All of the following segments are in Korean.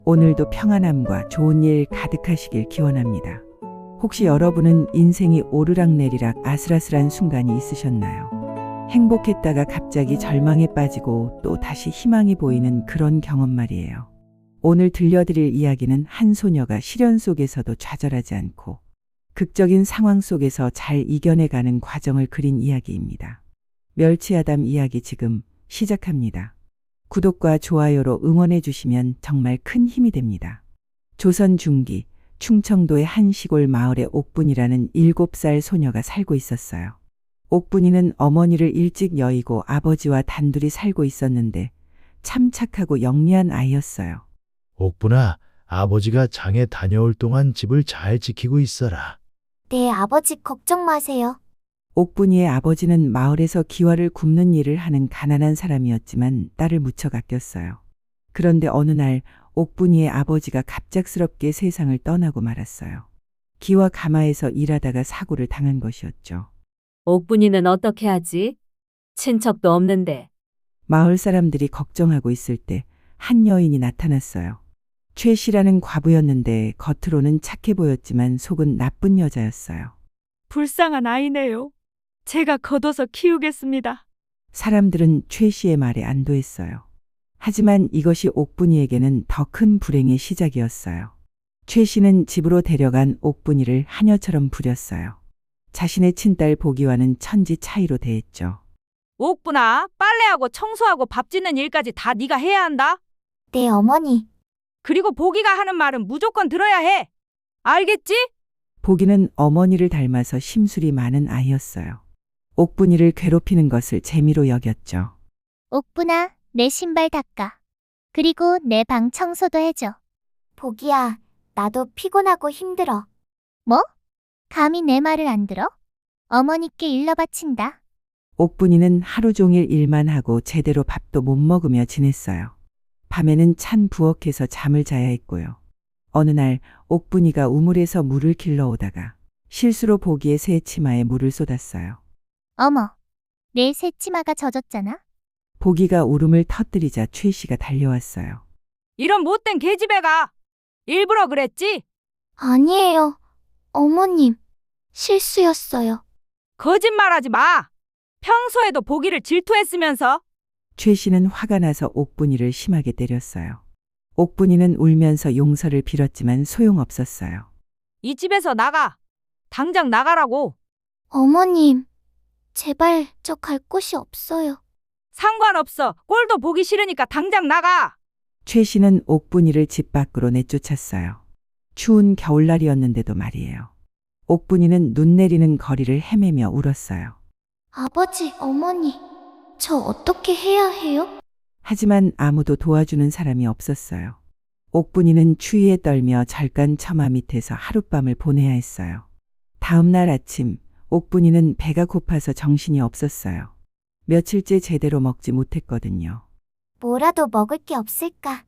오늘도 평안함과 좋은 일 가득하시길 기원합니다. 혹시 여러분은 인생이 오르락내리락 아슬아슬한 순간이 있으셨나요? 행복했다가 갑자기 절망에 빠지고 또 다시 희망이 보이는 그런 경험 말이에요. 오늘 들려드릴 이야기는 한 소녀가 시련 속에서도 좌절하지 않고 극적인 상황 속에서 잘 이겨내가는 과정을 그린 이야기입니다. 멸치아담 이야기 지금 시작합니다. 구독과 좋아요로 응원해 주시면 정말 큰 힘이 됩니다. 조선 중기 충청도의 한 시골 마을에 옥분이라는 7살 소녀가 살고 있었어요. 옥분이는 어머니를 일찍 여의고 아버지와 단둘이 살고 있었는데 참 착하고 영리한 아이였어요. 옥분아, 아버지가 장에 다녀올 동안 집을 잘 지키고 있어라. 네, 아버지 걱정 마세요. 옥분이의 아버지는 마을에서 기와를 굽는 일을 하는 가난한 사람이었지만 딸을 무척 아꼈어요. 그런데 어느 날 옥분이의 아버지가 갑작스럽게 세상을 떠나고 말았어요. 기와 가마에서 일하다가 사고를 당한 것이었죠. 옥분이는 어떻게 하지? 친척도 없는데. 마을 사람들이 걱정하고 있을 때 한 여인이 나타났어요. 최 씨라는 과부였는데 겉으로는 착해 보였지만 속은 나쁜 여자였어요. 불쌍한 아이네요. 제가 걷어서 키우겠습니다. 사람들은 최 씨의 말에 안도했어요. 하지만 이것이 옥분이에게는 더 큰 불행의 시작이었어요. 최 씨는 집으로 데려간 옥분이를 하녀처럼 부렸어요. 자신의 친딸 보기와는 천지 차이로 대했죠. 옥분아, 빨래하고 청소하고 밥 짓는 일까지 다 네가 해야 한다. 네, 어머니. 그리고 보기가 하는 말은 무조건 들어야 해. 알겠지? 보기는 어머니를 닮아서 심술이 많은 아이였어요. 옥분이를 괴롭히는 것을 재미로 여겼죠. 옥분아, 내 신발 닦아. 그리고 내 방 청소도 해줘. 보기야, 나도 피곤하고 힘들어. 뭐? 감히 내 말을 안 들어? 어머니께 일러 바친다. 옥분이는 하루 종일 일만 하고 제대로 밥도 못 먹으며 지냈어요. 밤에는 찬 부엌에서 잠을 자야 했고요. 어느 날 옥분이가 우물에서 물을 길러오다가 실수로 보기의 새 치마에 물을 쏟았어요. 어머, 내 새치마가 젖었잖아. 보기가 울음을 터뜨리자 최 씨가 달려왔어요. 이런 못된 계집애가. 일부러 그랬지? 아니에요. 어머님, 실수였어요. 거짓말하지 마. 평소에도 보기를 질투했으면서. 최 씨는 화가 나서 옥분이를 심하게 때렸어요. 옥분이는 울면서 용서를 빌었지만 소용없었어요. 이 집에서 나가. 당장 나가라고. 어머님, 제발 저 갈 곳이 없어요. 상관없어. 꼴도 보기 싫으니까 당장 나가. 최 씨는 옥분이를 집 밖으로 내쫓았어요. 추운 겨울날이었는데도 말이에요. 옥분이는 눈 내리는 거리를 헤매며 울었어요. 아버지, 어머니, 저 어떻게 해야 해요? 하지만 아무도 도와주는 사람이 없었어요. 옥분이는 추위에 떨며 절간 처마 밑에서 하룻밤을 보내야 했어요. 다음 날 아침 옥분이는 배가 고파서 정신이 없었어요. 며칠째 제대로 먹지 못했거든요. 뭐라도 먹을 게 없을까?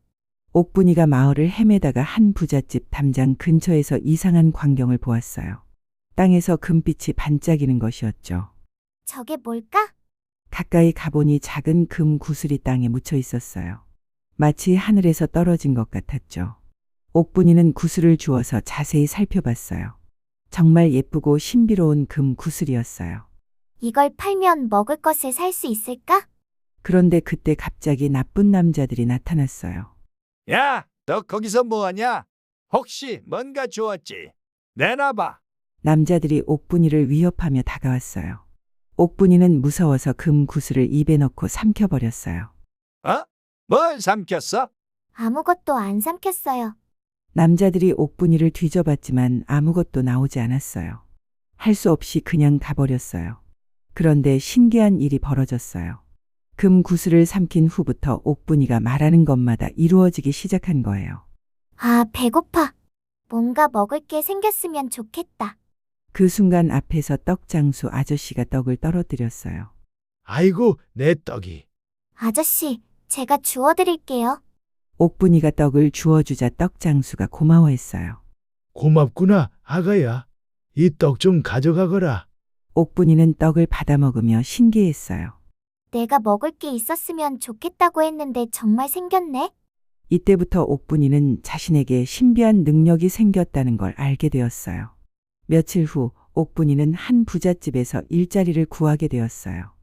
옥분이가 마을을 헤매다가 한 부잣집 담장 근처에서 이상한 광경을 보았어요. 땅에서 금빛이 반짝이는 것이었죠. 저게 뭘까? 가까이 가보니 작은 금 구슬이 땅에 묻혀 있었어요. 마치 하늘에서 떨어진 것 같았죠. 옥분이는 구슬을 주워서 자세히 살펴봤어요. 정말 예쁘고 신비로운 금 구슬이었어요. 이걸 팔면 먹을 것을 살 수 있을까? 그런데 그때 갑자기 나쁜 남자들이 나타났어요. 야, 너 거기서 뭐하냐? 혹시 뭔가 주웠지? 내놔봐. 남자들이 옥분이를 위협하며 다가왔어요. 옥분이는 무서워서 금 구슬을 입에 넣고 삼켜버렸어요. 어? 뭘 삼켰어? 아무것도 안 삼켰어요. 남자들이 옥분이를 뒤져봤지만 아무것도 나오지 않았어요. 할 수 없이 그냥 가버렸어요. 그런데 신기한 일이 벌어졌어요. 금 구슬을 삼킨 후부터 옥분이가 말하는 것마다 이루어지기 시작한 거예요. 아, 배고파. 뭔가 먹을 게 생겼으면 좋겠다. 그 순간 앞에서 떡장수 아저씨가 떡을 떨어뜨렸어요. 아이고, 내 떡이. 아저씨, 제가 주워드릴게요. 옥분이가 떡을 주워주자 떡장수가 고마워했어요. 고맙구나, 아가야. 이 떡 좀 가져가거라. 옥분이는 떡을 받아먹으며 신기했어요. 내가 먹을 게 있었으면 좋겠다고 했는데 정말 생겼네. 이때부터 옥분이는 자신에게 신비한 능력이 생겼다는 걸 알게 되었어요. 며칠 후 옥분이는 한 부잣집에서 일자리를 구하게 되었어요.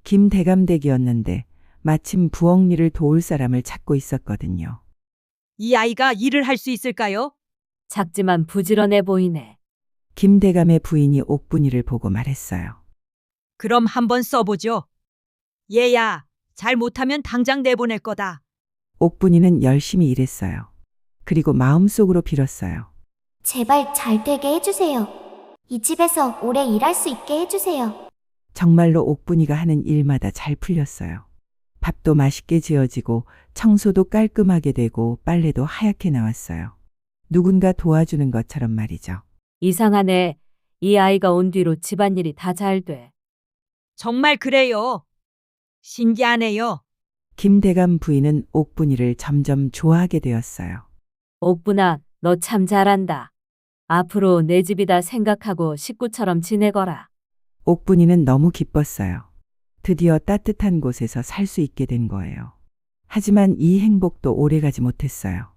김대감댁이었는데 마침 부엌일을 도울 사람을 찾고 있었거든요. 이 아이가 일을 할 수 있을까요? 작지만 부지런해 보이네. 김대감의 부인이 옥분이를 보고 말했어요. 그럼 한번 써보죠. 얘야, 잘 못하면 당장 내보낼 거다. 옥분이는 열심히 일했어요. 그리고 마음속으로 빌었어요. 제발 잘 되게 해주세요. 이 집에서 오래 일할 수 있게 해주세요. 정말로 옥분이가 하는 일마다 잘 풀렸어요. 밥도 맛있게 지어지고 청소도 깔끔하게 되고 빨래도 하얗게 나왔어요. 누군가 도와주는 것처럼 말이죠. 이상하네. 이 아이가 온 뒤로 집안일이 다 잘 돼. 정말 그래요. 신기하네요. 김대감 부인은 옥분이를 점점 좋아하게 되었어요. 옥분아, 너 참 잘한다. 앞으로 내 집이다 생각하고 식구처럼 지내거라. 옥분이는 너무 기뻤어요. 드디어 따뜻한 곳에서 살 수 있게 된 거예요. 하지만 이 행복도 오래가지 못했어요.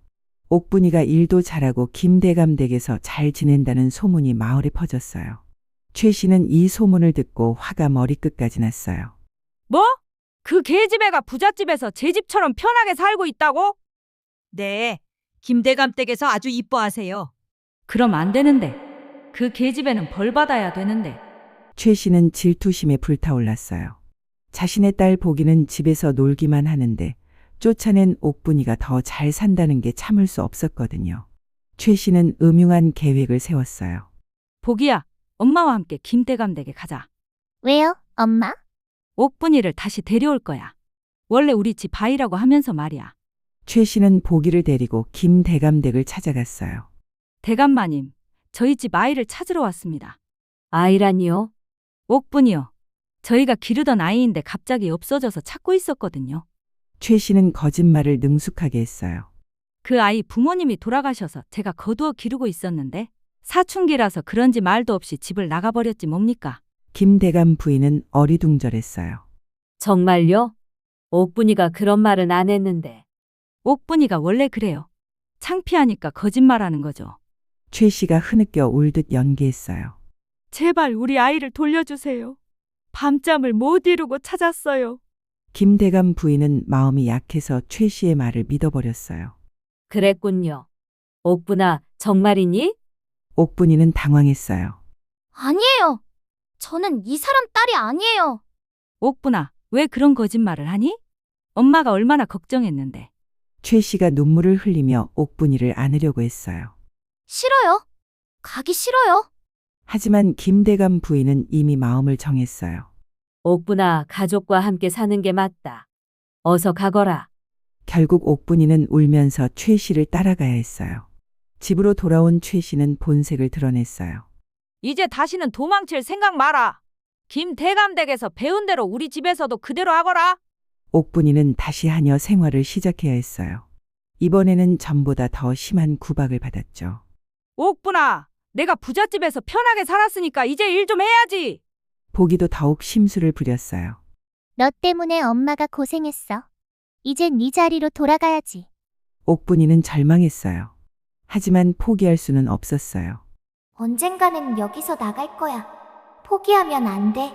옥분이가 일도 잘하고 김대감 댁에서 잘 지낸다는 소문이 마을에 퍼졌어요. 최 씨는 이 소문을 듣고 화가 머리끝까지 났어요. 뭐? 그 계집애가 부잣집에서 제 집처럼 편하게 살고 있다고? 네, 김대감 댁에서 아주 이뻐하세요. 그럼 안 되는데. 그 계집애는 벌 받아야 되는데. 최 씨는 질투심에 불타올랐어요. 자신의 딸 보기는 집에서 놀기만 하는데 쫓아낸 옥분이가 더 잘 산다는 게 참을 수 없었거든요. 최 씨는 음흉한 계획을 세웠어요. 보기야, 엄마와 함께 김대감 댁에 가자. 왜요, 엄마? 옥분이를 다시 데려올 거야. 원래 우리 집 아이라고 하면서 말이야. 최 씨는 보기를 데리고 김대감 댁을 찾아갔어요. 대감마님, 저희 집 아이를 찾으러 왔습니다. 아이라니요? 옥분이요. 저희가 기르던 아이인데 갑자기 없어져서 찾고 있었거든요. 최 씨는 거짓말을 능숙하게 했어요. 그 아이 부모님이 돌아가셔서 제가 거두어 기르고 있었는데 사춘기라서 그런지 말도 없이 집을 나가버렸지 뭡니까? 김대감 부인은 어리둥절했어요. 정말요? 옥분이가 그런 말은 안 했는데. 옥분이가 원래 그래요. 창피하니까 거짓말하는 거죠. 최 씨가 흐느껴 울듯 연기했어요. 제발 우리 아이를 돌려주세요. 밤잠을 못 이루고 찾았어요. 김대감 부인은 마음이 약해서 최 씨의 말을 믿어버렸어요. 그랬군요. 옥분아, 정말이니? 옥분이는 당황했어요. 아니에요. 저는 이 사람 딸이 아니에요. 옥분아, 왜 그런 거짓말을 하니? 엄마가 얼마나 걱정했는데. 최 씨가 눈물을 흘리며 옥분이를 안으려고 했어요. 싫어요. 가기 싫어요. 하지만 김대감 부인은 이미 마음을 정했어요. 옥분아, 가족과 함께 사는 게 맞다. 어서 가거라. 결국 옥분이는 울면서 최 씨를 따라가야 했어요. 집으로 돌아온 최 씨는 본색을 드러냈어요. 이제 다시는 도망칠 생각 마라. 김대감 댁에서 배운 대로 우리 집에서도 그대로 하거라. 옥분이는 다시 하녀 생활을 시작해야 했어요. 이번에는 전보다 더 심한 구박을 받았죠. 옥분아, 내가 부잣집에서 편하게 살았으니까 이제 일 좀 해야지. 보기도 더욱 심술을 부렸어요. 너 때문에 엄마가 고생했어. 이제 네 자리로 돌아가야지. 옥분이는 절망했어요. 하지만 포기할 수는 없었어요. 언젠가는 여기서 나갈 거야. 포기하면 안 돼.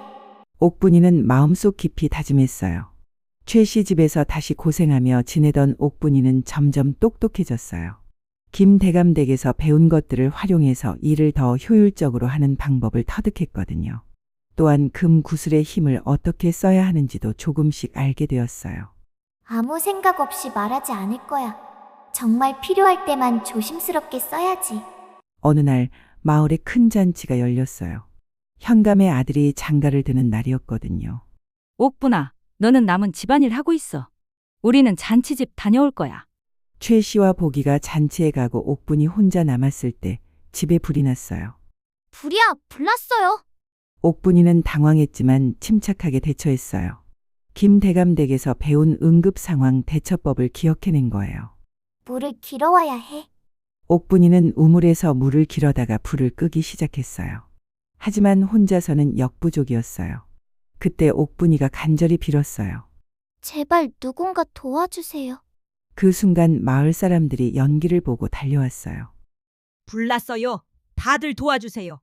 옥분이는 마음속 깊이 다짐했어요. 최 씨 집에서 다시 고생하며 지내던 옥분이는 점점 똑똑해졌어요. 김대감 댁에서 배운 것들을 활용해서 일을 더 효율적으로 하는 방법을 터득했거든요. 또한 금 구슬의 힘을 어떻게 써야 하는지도 조금씩 알게 되었어요. 아무 생각 없이 말하지 않을 거야. 정말 필요할 때만 조심스럽게 써야지. 어느 날 마을에 큰 잔치가 열렸어요. 현감의 아들이 장가를 드는 날이었거든요. 옥분아, 너는 남은 집안일 하고 있어. 우리는 잔치집 다녀올 거야. 최 씨와 보기가 잔치에 가고 옥분이 혼자 남았을 때 집에 불이 났어요. 불이야, 불났어요. 옥분이는 당황했지만 침착하게 대처했어요. 김대감 댁에서 배운 응급 상황 대처법을 기억해낸 거예요. 물을 길어와야 해. 옥분이는 우물에서 물을 길어다가 불을 끄기 시작했어요. 하지만 혼자서는 역부족이었어요. 그때 옥분이가 간절히 빌었어요. 제발 누군가 도와주세요. 그 순간 마을 사람들이 연기를 보고 달려왔어요. 불났어요. 다들 도와주세요.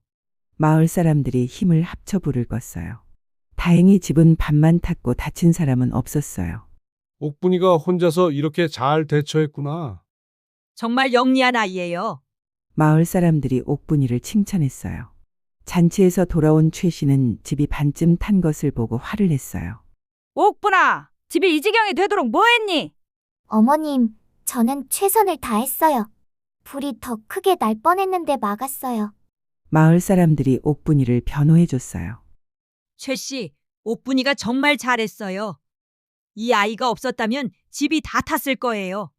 마을 사람들이 힘을 합쳐 불을 껐어요. 다행히 집은 반만 탔고 다친 사람은 없었어요. 옥분이가 혼자서 이렇게 잘 대처했구나. 정말 영리한 아이예요. 마을 사람들이 옥분이를 칭찬했어요. 잔치에서 돌아온 최 씨는 집이 반쯤 탄 것을 보고 화를 냈어요. 옥분아, 집이 이 지경이 되도록 뭐 했니? 어머님, 저는 최선을 다했어요. 불이 더 크게 날 뻔했는데 막았어요. 마을 사람들이 옥분이를 변호해 줬어요. 최 씨, 옥분이가 정말 잘했어요. 이 아이가 없었다면 집이 다 탔을 거예요.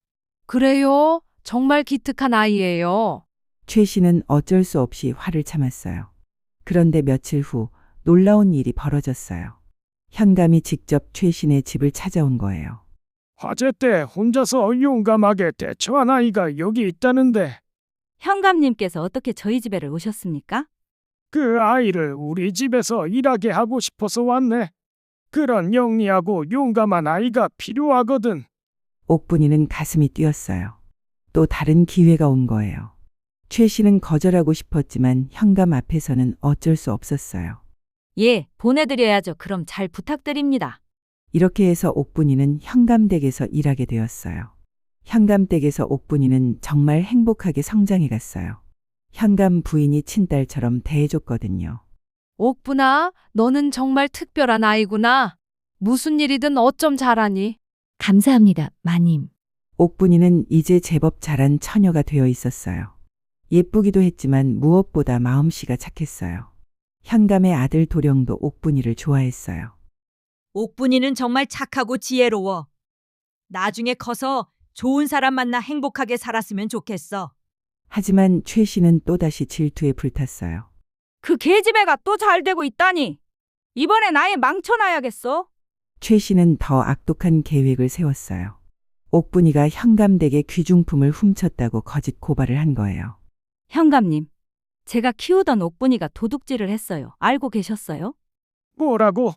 그래요? 정말 기특한 아이예요. 최 씨는 어쩔 수 없이 화를 참았어요. 그런데 며칠 후 놀라운 일이 벌어졌어요. 현감이 직접 최 씨네 집을 찾아온 거예요. 화재 때 혼자서 용감하게 대처한 아이가 여기 있다는데 현감님께서 어떻게 저희 집에를 오셨습니까? 그 아이를 우리 집에서 일하게 하고 싶어서 왔네. 그런 영리하고 용감한 아이가 필요하거든. 옥분이는 가슴이 뛰었어요. 또 다른 기회가 온 거예요. 최 씨는 거절하고 싶었지만 현감 앞에서는 어쩔 수 없었어요. 예, 보내드려야죠. 그럼 잘 부탁드립니다. 이렇게 해서 옥분이는 현감댁에서 일하게 되었어요. 현감댁에서 옥분이는 정말 행복하게 성장해 갔어요. 현감 부인이 친딸처럼 대해줬거든요. 옥분아, 너는 정말 특별한 아이구나. 무슨 일이든 어쩜 잘하니? 감사합니다, 마님. 옥분이는 이제 제법 자란 처녀가 되어 있었어요. 예쁘기도 했지만 무엇보다 마음씨가 착했어요. 현감의 아들 도령도 옥분이를 좋아했어요. 옥분이는 정말 착하고 지혜로워. 나중에 커서 좋은 사람 만나 행복하게 살았으면 좋겠어. 하지만 최 씨는 또다시 질투에 불탔어요. 그 계집애가 또 잘 되고 있다니. 이번엔 아예 망쳐놔야겠어. 최 씨는 더 악독한 계획을 세웠어요. 옥분이가 현감댁의 귀중품을 훔쳤다고 거짓 고발을 한 거예요. 현감님, 제가 키우던 옥분이가 도둑질을 했어요. 알고 계셨어요? 뭐라고?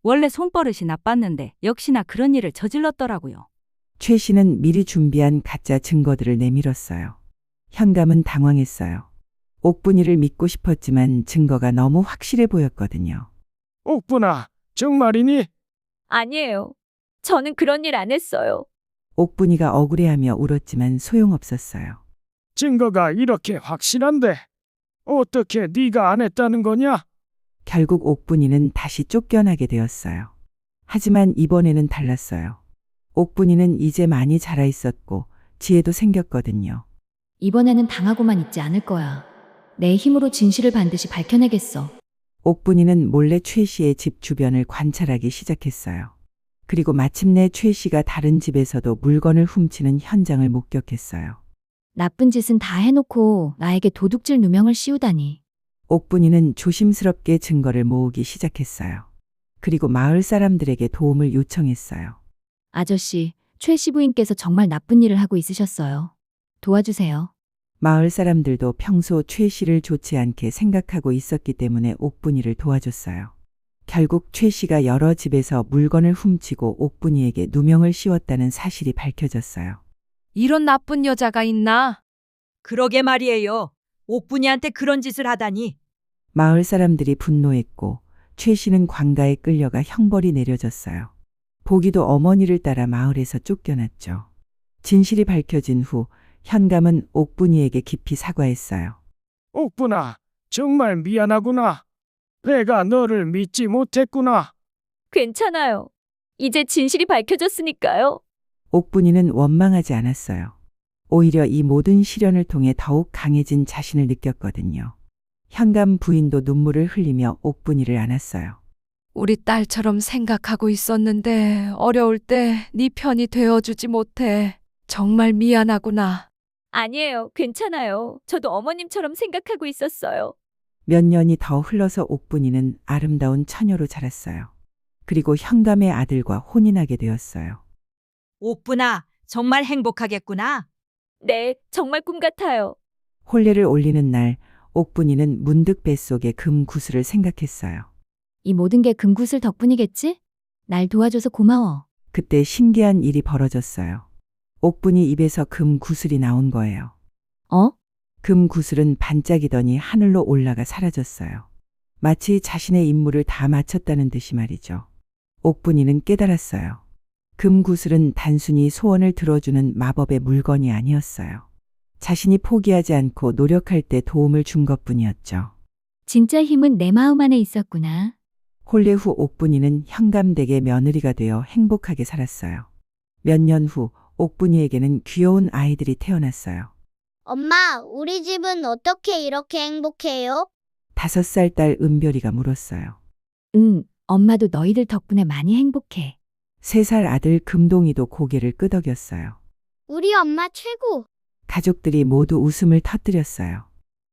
원래 손버릇이 나빴는데 역시나 그런 일을 저질렀더라고요. 최 씨는 미리 준비한 가짜 증거들을 내밀었어요. 현감은 당황했어요. 옥분이를 믿고 싶었지만 증거가 너무 확실해 보였거든요. 옥분아, 정말이니? 아니에요. 저는 그런 일 안 했어요. 옥분이가 억울해하며 울었지만 소용없었어요. 증거가 이렇게 확실한데 어떻게 네가 안 했다는 거냐? 결국 옥분이는 다시 쫓겨나게 되었어요. 하지만 이번에는 달랐어요. 옥분이는 이제 많이 자라 있었고 지혜도 생겼거든요. 이번에는 당하고만 있지 않을 거야. 내 힘으로 진실을 반드시 밝혀내겠어. 옥분이는 몰래 최 씨의 집 주변을 관찰하기 시작했어요. 그리고 마침내 최 씨가 다른 집에서도 물건을 훔치는 현장을 목격했어요. 나쁜 짓은 다 해놓고 나에게 도둑질 누명을 씌우다니. 옥분이는 조심스럽게 증거를 모으기 시작했어요. 그리고 마을 사람들에게 도움을 요청했어요. 아저씨, 최 시부인께서 정말 나쁜 일을 하고 있으셨어요. 도와주세요. 마을 사람들도 평소 최 씨를 좋지 않게 생각하고 있었기 때문에 옥분이를 도와줬어요. 결국 최 씨가 여러 집에서 물건을 훔치고 옥분이에게 누명을 씌웠다는 사실이 밝혀졌어요. 이런 나쁜 여자가 있나? 그러게 말이에요. 옥분이한테 그런 짓을 하다니. 마을 사람들이 분노했고 최 씨는 관가에 끌려가 형벌이 내려졌어요. 보기도 어머니를 따라 마을에서 쫓겨났죠. 진실이 밝혀진 후 현감은 옥분이에게 깊이 사과했어요. 옥분아, 정말 미안하구나. 내가 너를 믿지 못했구나. 괜찮아요. 이제 진실이 밝혀졌으니까요. 옥분이는 원망하지 않았어요. 오히려 이 모든 시련을 통해 더욱 강해진 자신을 느꼈거든요. 현감 부인도 눈물을 흘리며 옥분이를 안았어요. 우리 딸처럼 생각하고 있었는데 어려울 때 네 편이 되어주지 못해. 정말 미안하구나. 아니에요. 괜찮아요. 저도 어머님처럼 생각하고 있었어요. 몇 년이 더 흘러서 옥분이는 아름다운 처녀로 자랐어요. 그리고 현감의 아들과 혼인하게 되었어요. 옥분아, 정말 행복하겠구나. 네, 정말 꿈 같아요. 혼례를 올리는 날 옥분이는 문득 뱃속에 금 구슬을 생각했어요. 이 모든 게 금구슬 덕분이겠지? 날 도와줘서 고마워. 그때 신기한 일이 벌어졌어요. 옥분이 입에서 금 구슬이 나온 거예요. 어? 금 구슬은 반짝이더니 하늘로 올라가 사라졌어요. 마치 자신의 임무를 다 마쳤다는 듯이 말이죠. 옥분이는 깨달았어요. 금 구슬은 단순히 소원을 들어주는 마법의 물건이 아니었어요. 자신이 포기하지 않고 노력할 때 도움을 준 것뿐이었죠. 진짜 힘은 내 마음 안에 있었구나. 혼례 후 옥분이는 현감댁의 며느리가 되어 행복하게 살았어요. 몇 년 후 옥분이에게는 귀여운 아이들이 태어났어요. 엄마, 우리 집은 어떻게 이렇게 행복해요? 5살 딸 은별이가 물었어요. 응, 엄마도 너희들 덕분에 많이 행복해. 3살 아들 금동이도 고개를 끄덕였어요. 우리 엄마 최고. 가족들이 모두 웃음을 터뜨렸어요.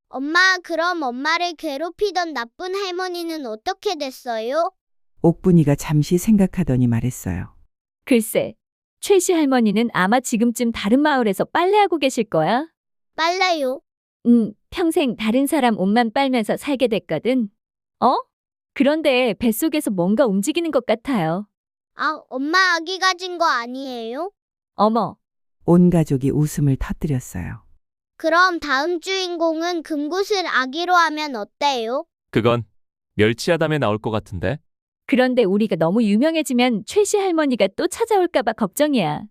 엄마, 그럼 엄마를 괴롭히던 나쁜 할머니는 어떻게 됐어요? 옥분이가 잠시 생각하더니 말했어요. 글쎄, 최 씨 할머니는 아마 지금쯤 다른 마을에서 빨래하고 계실 거야. 빨라요. 평생 다른 사람 옷만 빨면서 살게 됐거든. 그런데 뱃속에서 뭔가 움직이는 것 같아요. 아, 엄마 아기 가진 거 아니에요? 어머, 온 가족이 웃음을 터뜨렸어요. 그럼 다음 주인공은 금구슬 아기로 하면 어때요? 그건 멸치아담에 나올 것 같은데? 그런데 우리가 너무 유명해지면 최 씨 할머니가 또 찾아올까 봐 걱정이야.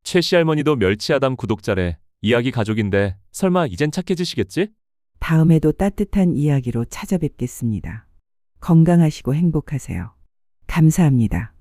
최 씨 할머니도 멸치아담 구독자래. 이야기 가족인데 설마 이젠 착해지시겠지? 다음에도 따뜻한 이야기로 찾아뵙겠습니다. 건강하시고 행복하세요. 감사합니다.